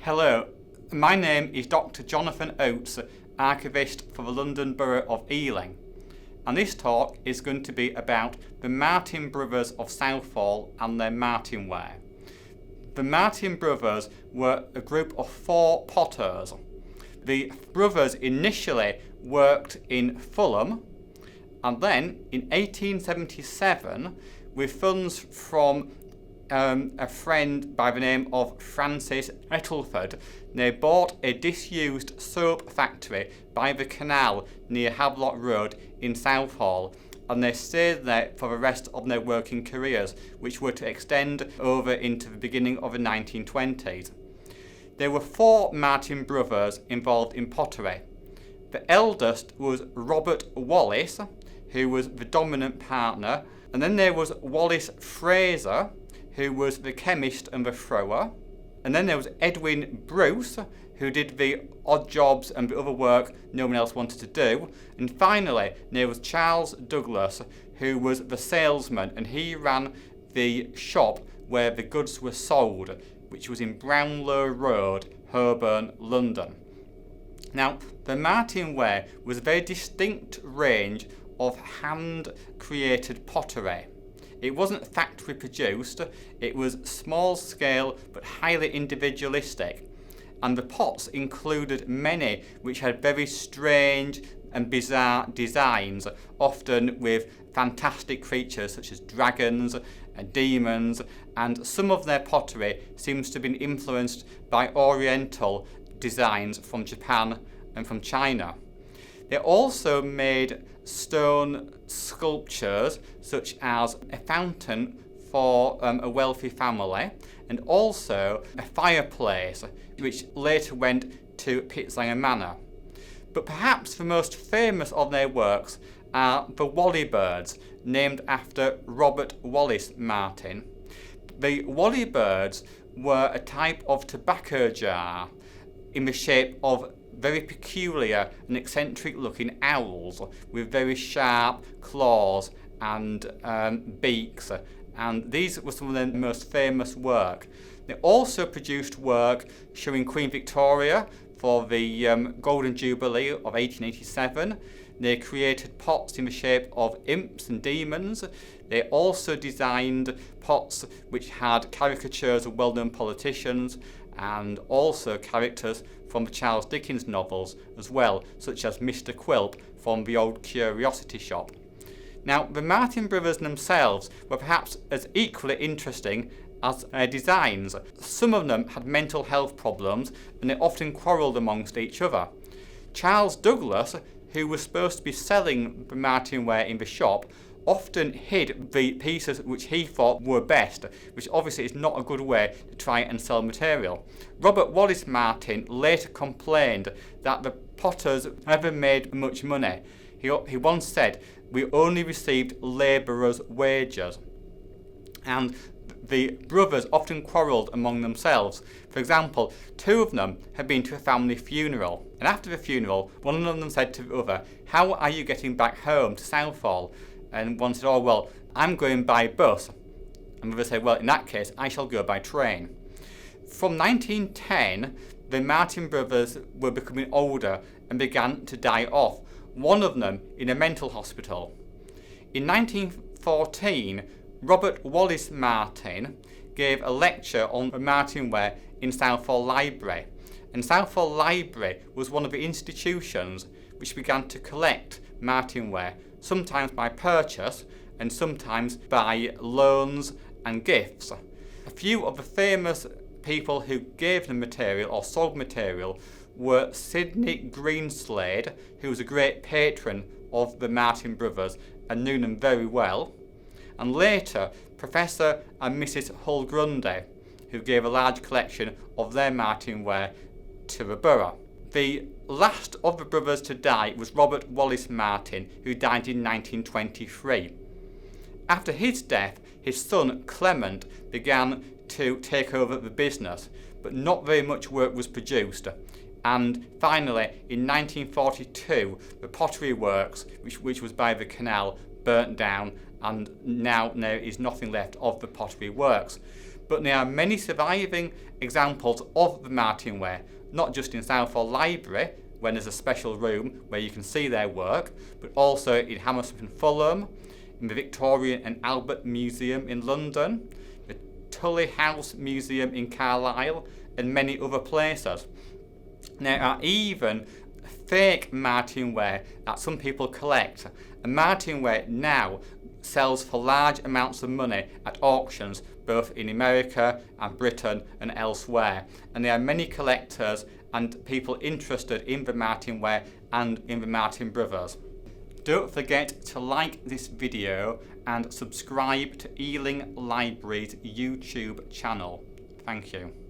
Hello, my name is Dr. Jonathan Oates, Archivist for the London Borough of Ealing, and this talk is going to be about the Martin Brothers of Southall and their Martinware. The Martin Brothers were a group of 4 potters. The brothers initially worked in Fulham, and then in 1877, with funds from a friend by the name of Francis Ettleford, they bought a disused soap factory by the canal near Havelock Road in Southall, and they stayed there for the rest of their working careers, which were to extend over into the beginning of the 1920s. There were 4 Martin brothers involved in pottery. The eldest was Robert Wallace, who was the dominant partner, and then there was Wallace Fraser, who was the chemist and the thrower, and then there was Edwin Bruce, who did the odd jobs and the other work no one else wanted to do, and finally there was Charles Douglas, who was the salesman, and he ran the shop where the goods were sold, which was in Brownlow Road, Holborn, London. Now, the Martinware was a very distinct range of hand-created pottery. It wasn't factory produced, it was small scale but highly individualistic, and the pots included many which had very strange and bizarre designs, often with fantastic creatures such as dragons and demons, and some of their pottery seems to have been influenced by Oriental designs from Japan and from China. They also made stone sculptures such as a fountain for a wealthy family, and also a fireplace which later went to Pitzanger Manor. But perhaps the most famous of their works are the Wally Birds, named after Robert Wallace Martin. The Wally Birds were a type of tobacco jar in the shape of very peculiar and eccentric looking owls with very sharp claws and beaks, and these were some of their most famous work. They also produced work showing Queen Victoria for the Golden Jubilee of 1887. They created pots in the shape of imps and demons. They also designed pots which had caricatures of well-known politicians, and also characters from the Charles Dickens novels as well, such as Mr. Quilp from the Old Curiosity Shop. Now, the Martin brothers themselves were perhaps as equally interesting as their designs. Some of them had mental health problems, and they often quarrelled amongst each other. Charles Douglas, who was supposed to be selling the Martinware in the shop, often hid the pieces which he thought were best, which obviously is not a good way to try and sell material. Robert Wallace Martin later complained that the potters never made much money. He once said, "We only received labourers' wages." And the brothers often quarrelled among themselves. For example, 2 of them had been to a family funeral, and after the funeral, one of them said to the other, "How are you getting back home to Southall?" And one said, "Oh, well, I'm going by bus." And the other said, "Well, in that case, I shall go by train." From 1910, the Martin brothers were becoming older and began to die off, one of them in a mental hospital. In 1914, Robert Wallace Martin gave a lecture on the Martinware in Southall Library, and Southall Library was one of the institutions which began to collect Martinware, sometimes by purchase and sometimes by loans and gifts. A few of the famous people who gave them material or sold material were Sidney Greenslade, who was a great patron of the Martin brothers and knew them very well, and later Professor and Mrs. Hull Grundy, who gave a large collection of their Martinware to the borough. The last of the brothers to die was Robert Wallace Martin, who died in 1923. After his death, his son Clement began to take over the business, but not very much work was produced. And finally, in 1942, the Pottery Works, which was by the canal, burnt down, and now there is nothing left of the Pottery Works. but there are many surviving examples of the Martinware, not just in Southall Library, when there's a special room where you can see their work, but also in Hammersmith and Fulham, in the Victoria and Albert Museum in London, the Tully House Museum in Carlisle, and many other places. There are even fake Martinware that some people collect. And Martinware now sells for large amounts of money at auctions both in America and Britain and elsewhere. And there are many collectors and people interested in the Martinware and in the Martin Brothers. Don't forget to like this video and subscribe to Ealing Library's YouTube channel. Thank you.